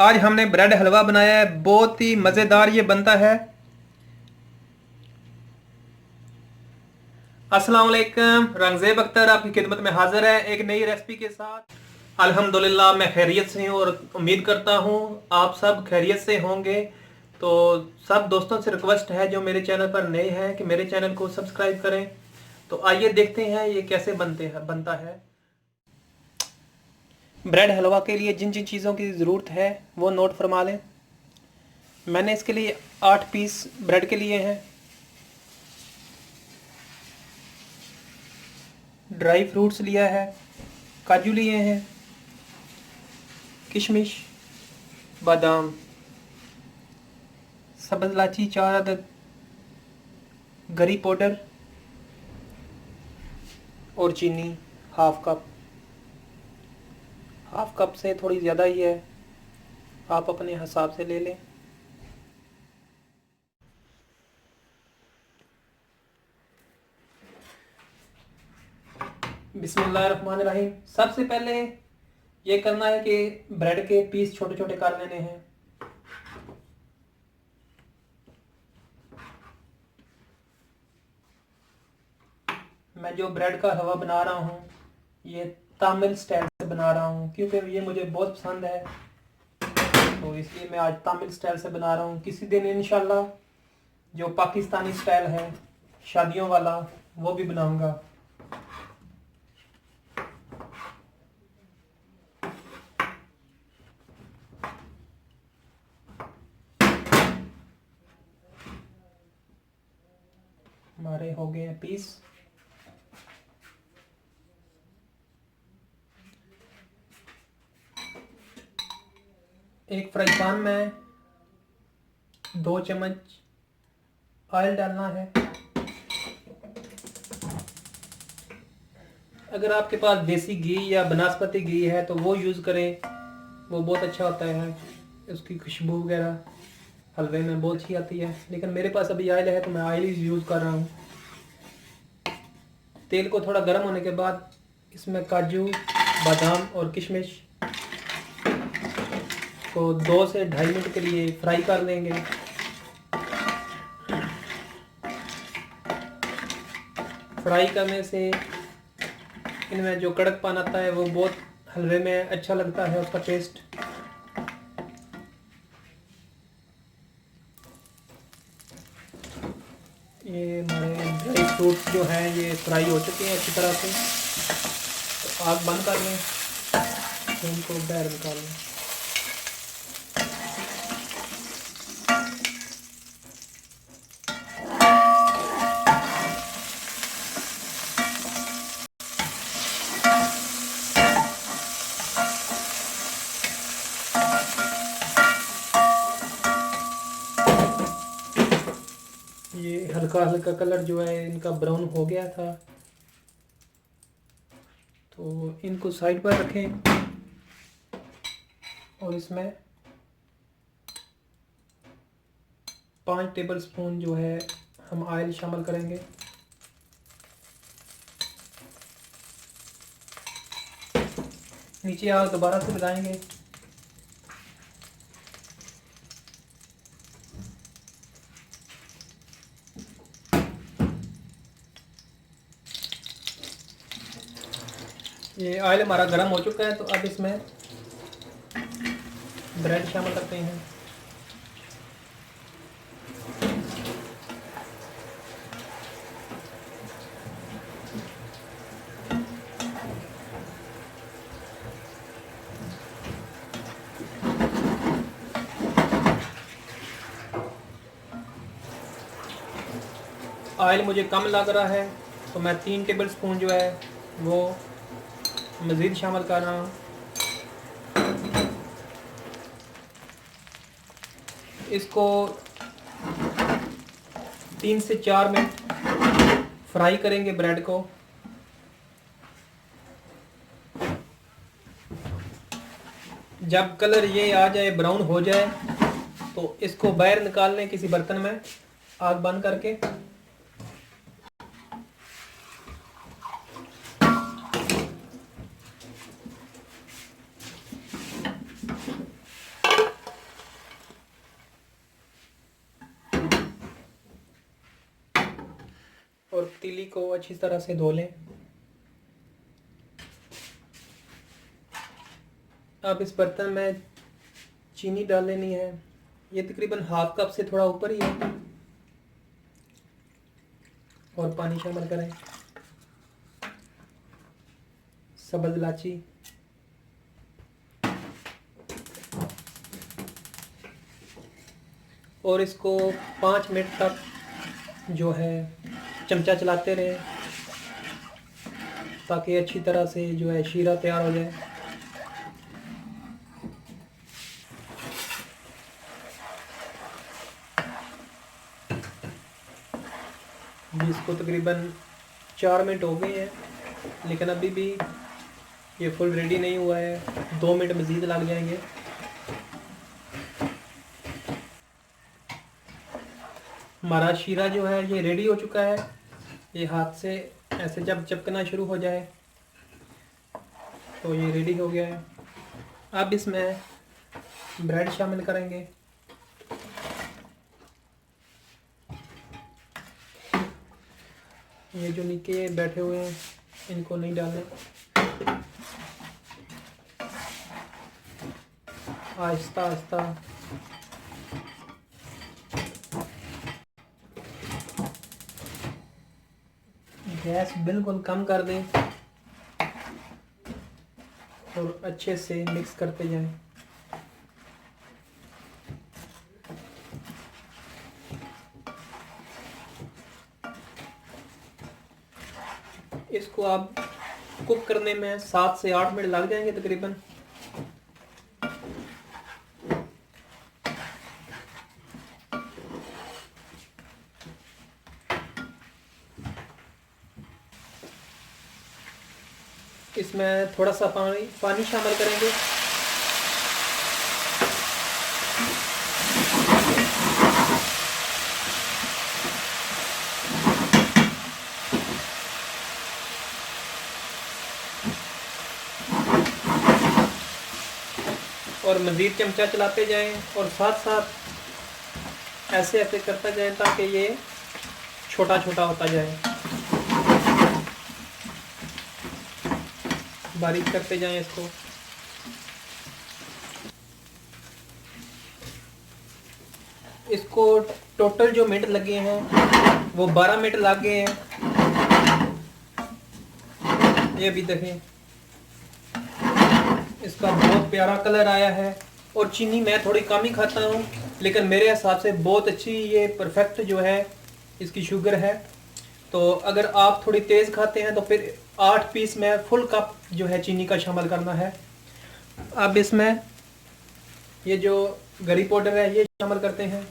आज हमने ब्रेड हलवा बनाया है, बहुत ही मज़ेदार ये बनता है। अस्सलाम वालेकुम, रंगज़ेब अख्तर आपकी खिदमत में हाजिर है एक नई रेसिपी के साथ। अल्हम्दुलिल्लाह मैं खैरियत से हूँ और उम्मीद करता हूँ आप सब खैरियत से होंगे। तो सब दोस्तों से रिक्वेस्ट है जो मेरे चैनल पर नए हैं कि मेरे चैनल को सब्सक्राइब करें। तो आइए देखते हैं ये कैसे बनता है। ब्रेड हलवा के लिए जिन जिन चीज़ों की ज़रूरत है वो नोट फरमा लें। मैंने इसके लिए 8 पीस ब्रेड के लिए हैं। ड्राई फ्रूट्स लिया है, काजू लिए हैं, किशमिश, बादाम, सब्ज़ इलायची 4 अदद, गरी पाउडर और चीनी हाफ कप। हाफ कप से थोड़ी ज़्यादा ही है, आप अपने हिसाब से ले लें। बिस्मिल्लाहिर्रहमानिर्रहीम। सबसे पहले ये करना है कि ब्रेड के पीस छोटे छोटे कर लेने हैं। मैं जो ब्रेड का हलवा बना रहा हूँ ये तामिल स्टाइल से बना रहा हूँ क्योंकि ये मुझे बहुत पसंद है, तो इसलिए मैं आज तामिल स्टाइल से बना रहा हूँ। किसी दिन इंशाल्लाह जो पाकिस्तानी स्टाइल है शादियों वाला वो भी बनाऊंगा। हमारे हो गए हैं पीस। एक फ्राई पैन में 2 चम्मच ऑयल डालना है। अगर आपके पास देसी घी या बनास्पति घी है तो वो यूज़ करें, वो बहुत अच्छा होता है। उसकी खुशबू वगैरह हलवे में बहुत अच्छी आती है, लेकिन मेरे पास अभी ऑयल है तो मैं ऑयल ही यूज़ कर रहा हूँ। तेल को थोड़ा गर्म होने के बाद इसमें काजू, बादाम और किशमिश को 2 से 2.5 मिनट के लिए फ्राई कर लेंगे। फ्राई करने से इनमें जो कड़कपन आता है वो बहुत हलवे में अच्छा लगता है, उसका टेस्ट। ये हमारे ड्राई फ्रूट्स जो हैं ये फ्राई हो चुके हैं अच्छी तरह से। तो आग बंद कर लें, तो इनको बाहर निकाल लें। ये हल्का हल्का कलर जो है इनका ब्राउन हो गया था, तो इनको साइड पर रखें और इसमें 5 टेबल स्पून जो है हम ऑयल शामिल करेंगे। नीचे आग दोबारा से लगाएंगे। ये ऑयल हमारा गर्म हो चुका है, तो अब इसमें ब्रेड शामिल करते हैं। ऑयल मुझे कम लग रहा है तो मैं 3 टेबल स्पून जो है वो मज़ीद शामिल कर रहा हूँ। इसको 3 से 4 मिनट फ्राई करेंगे ब्रेड को। जब कलर ये आ जाए, ब्राउन हो जाए, तो इसको बाहर निकाल लें किसी बर्तन में, आग बंद करके। और पतीली को अच्छी तरह से धो लें। अब इस बर्तन में चीनी डाल लेनी है। ये तकरीबन हाफ कप से थोड़ा ऊपर ही है। और पानी शामिल करें। सब्ज़ इलायची, और इसको 5 मिनट तक जो है चमचा चलाते रहें ताकि अच्छी तरह से जो है शीरा तैयार हो जाए। इसको तकरीबन 4 मिनट हो गए हैं, लेकिन अभी भी ये फुल रेडी नहीं हुआ है। 2 मिनट मज़ीद लग जाएंगे। हमारा शीरा जो है ये रेडी हो चुका है। ये हाथ से ऐसे जब चिपकना शुरू हो जाए तो ये रेडी हो गया है। अब इसमें ब्रेड शामिल करेंगे। ये जो नीचे बैठे हुए हैं इनको नहीं डालना, आहिस्ता आहिस्ता। गैस बिल्कुल कम कर दें और अच्छे से मिक्स करते जाएं। इसको आप कुक करने में 7 से 8 मिनट लग जाएंगे तकरीबन। इसमें थोड़ा सा पानी शामिल करेंगे। और मज़ीद चमचा चलाते जाएं और साथ साथ ऐसे ऐसे करता जाएं ताकि ये छोटा छोटा होता जाए। बारीक करते जाएं इसको। इसको टोटल जो मिनट लगे हैं वो 12 मिनट लग गए हैं। ये भी देखें, इसका बहुत प्यारा कलर आया है। और चीनी मैं थोड़ी कम ही खाता हूँ, लेकिन मेरे हिसाब से बहुत अच्छी ये परफेक्ट जो है इसकी शुगर है। तो अगर आप थोड़ी तेज़ खाते हैं तो फिर 8 पीस में फुल कप जो है चीनी का शामिल करना है। अब इसमें ये जो गरी पाउडर है ये शामिल करते हैं,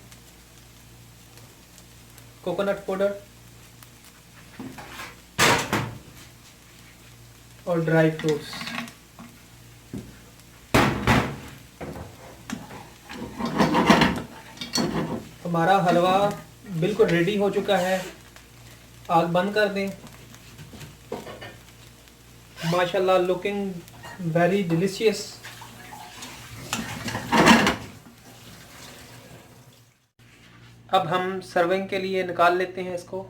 कोकोनट पाउडर और ड्राई फ्रूट्स। हमारा हलवा बिल्कुल रेडी हो चुका है। आग बंद कर दें। माशाल्लाह, लुकिंग वेरी डिलीशियस। अब हम सर्विंग के लिए निकाल लेते हैं इसको।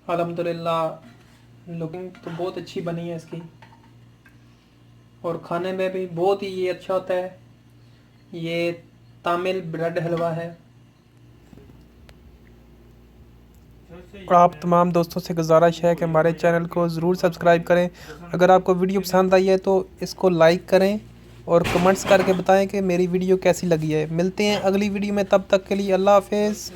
अल्हम्दुलिल्लाह, लुकिंग तो बहुत अच्छी बनी है इसकी और खाने में भी बहुत ही ये अच्छा होता है। ये तामिल ब्रेड हलवा है। और आप तमाम दोस्तों से गुजारिश है कि हमारे चैनल को ज़रूर सब्सक्राइब करें। अगर आपको वीडियो पसंद आई है तो इसको लाइक करें और कमेंट्स करके बताएं कि मेरी वीडियो कैसी लगी है। मिलते हैं अगली वीडियो में, तब तक के लिए अल्लाह हाफ़िज़।